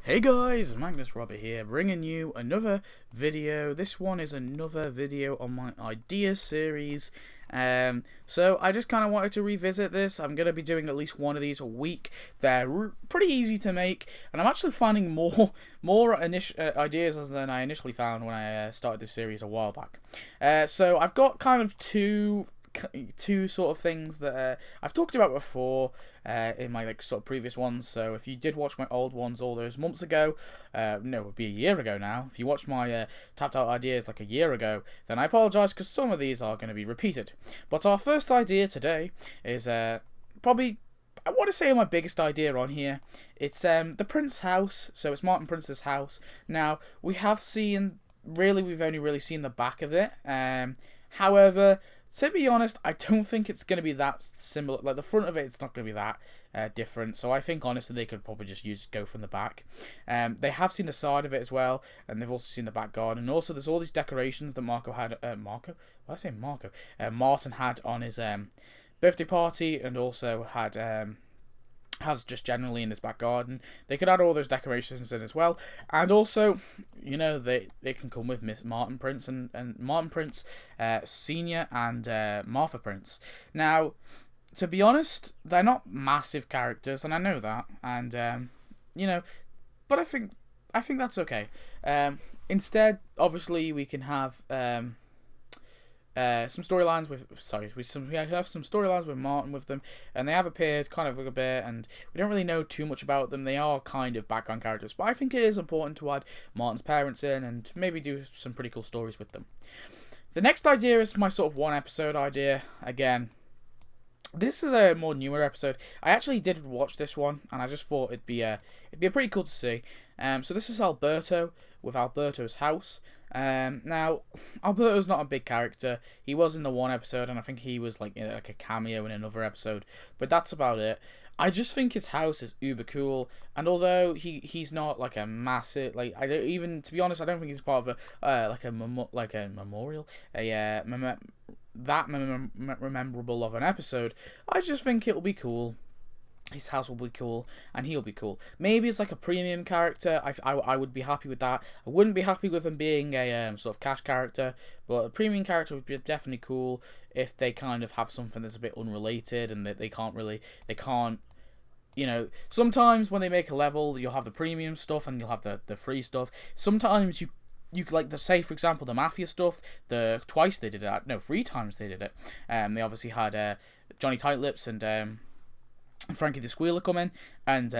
Hey guys, Magnus Robert here, bringing you another video. This one is another video on my idea series. So I just kind of wanted to revisit this. I'm going to be doing at least one of these a week. They're pretty easy to make, and I'm actually finding more ideas than I initially found when I started this series a while back. So I've got kind of two sort of things that I've talked about before in my sort of previous ones. So if you did watch my old ones all those months ago, no, it would be a year ago now. If you watched my tapped out ideas like a year ago, then I apologise because some of these are going to be repeated. But our first idea today is probably, I want to say, my biggest idea on here. It's the Prince house. So it's Martin Prince's house. Now we've only really seen the back of it. However, to be honest, I don't think it's going to be that similar. Like, the front of it's not going to be that different. So I think, honestly, they could probably just go from the back. They have seen the side of it as well, and they've also seen the back garden. And also, there's all these decorations that Martin had on his birthday party, and also has just generally in his back garden. They could add all those decorations in as well, and also, you know, they can come with Miss Martin Prince and Martin Prince Senior and Martha Prince. Now, to be honest, they're not massive characters, and I know that, and you know, but I think that's okay. Instead, obviously, we can have some storylines with Martin with them, and they have appeared kind of a bit, and we don't really know too much about them. They are kind of background characters, but I think it is important to add Martin's parents in and maybe do some pretty cool stories with them. The next idea is my sort of one episode idea. Again, this is a more newer episode. I actually did watch this one, and I just thought it'd be pretty cool to see. So this is Alberto with Alberto's house. Now, Alberto's not a big character. He was in the one episode, and I think he was like a cameo in another episode, but that's about it. I just think his house is uber cool, and although he's not like a massive, like, I don't even, to be honest, I don't think he's part of a memorial, memorable of an episode. I just think it'll be cool. His house will be cool, and he'll be cool. Maybe it's like a premium character. I would be happy with that. I wouldn't be happy with him being a sort of cash character, but a premium character would be definitely cool if they kind of have something that's a bit unrelated, and that they can't. You know, sometimes when they make a level, you'll have the premium stuff and you'll have the free stuff. Sometimes you like say, for example, the Mafia stuff. 3 times they did it. They obviously had Johnny Tightlips and Frankie the Squealer come in, and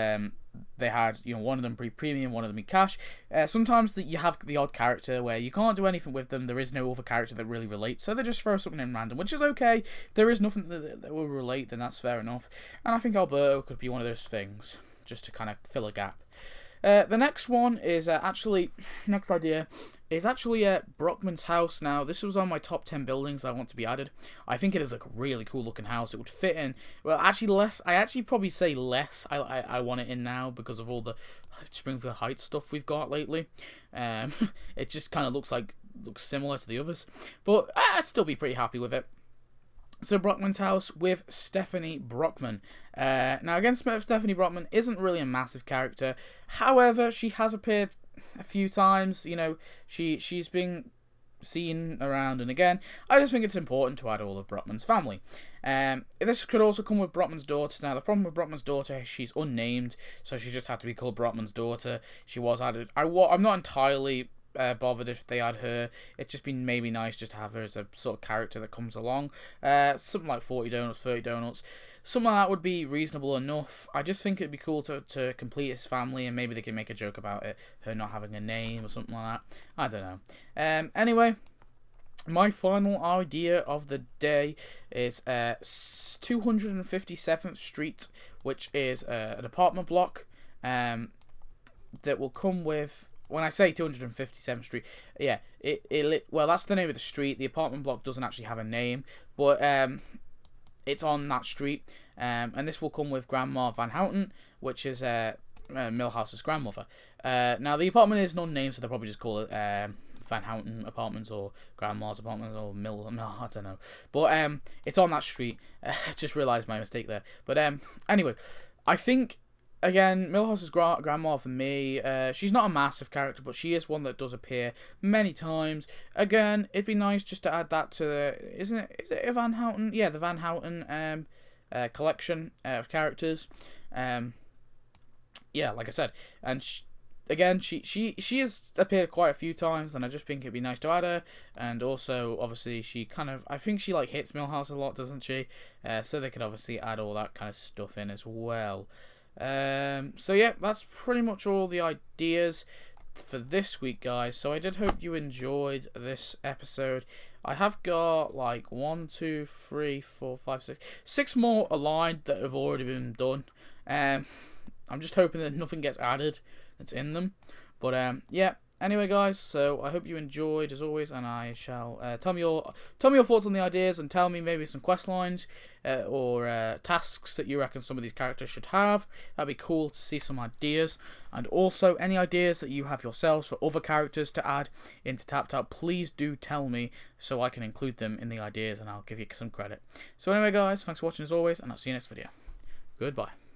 they had, you know, one of them premium, one of them in cash. Sometimes you have the odd character where you can't do anything with them. There is no other character that really relates, so they just throw something in random, which is okay. If there is nothing that will relate, then that's fair enough. And I think Alberto could be one of those things, just to kind of fill a gap. The next one is next idea is actually Brockman's house. Now, this was on my top 10 buildings I want to be added. I think it is a really cool looking house. It would fit in, well, actually less. I actually probably say less. I want it in now because of all the Springfield Heights stuff we've got lately. It just kind of looks similar to the others, but I'd still be pretty happy with it. So Brockman's house with Stephanie Brockman. Now, again, Stephanie Brockman isn't really a massive character. However, she has appeared a few times. You know, she's been seen around and again. I just think it's important to add all of Brockman's family. This could also come with Brockman's daughter. Now, the problem with Brockman's daughter, she's unnamed, so she just had to be called Brockman's daughter. She was added. I'm not entirely bothered if they add her. It'd just be maybe nice just to have her as a sort of character that comes along. Something like 40 donuts, 30 donuts. Something like that would be reasonable enough. I just think it'd be cool to complete his family, and maybe they can make a joke about it, her not having a name or something like that. I don't know. Anyway, my final idea of the day is 257th Street, which is an apartment block that will come with. When I say 257th Street, yeah, well, that's the name of the street. The apartment block doesn't actually have a name, but it's on that street, and this will come with Grandma Van Houten, which is Milhouse's grandmother. Now, the apartment is unnamed, so they'll probably just call it Van Houten Apartments or Grandma's Apartments or no, I don't know. But it's on that street. Just realised my mistake there. But anyway, I think again, Milhouse's grandma for me, she's not a massive character, but she is one that does appear many times. Again, it'd be nice just to add that to the, is it a Van Houten? Yeah, the Van Houten collection of characters. Yeah, like I said, and again, she has appeared quite a few times, and I just think it'd be nice to add her. And also, obviously, she kind of, I think she like hits Milhouse a lot, doesn't she? So they could obviously add all that kind of stuff in as well. So yeah, that's pretty much all the ideas for this week, guys. So I did hope you enjoyed this episode. I have got like 1, 2, 3, 4, 5, 6 more aligned that have already been done. I'm just hoping that nothing gets added that's in them. But yeah. Anyway, guys, so I hope you enjoyed as always, and I shall tell me your thoughts on the ideas, and tell me maybe some quest lines or tasks that you reckon some of these characters should have. That'd be cool to see some ideas, and also any ideas that you have yourselves for other characters to add into TapTap. Please do tell me so I can include them in the ideas, and I'll give you some credit. So anyway, guys, thanks for watching as always, and I'll see you next video. Goodbye.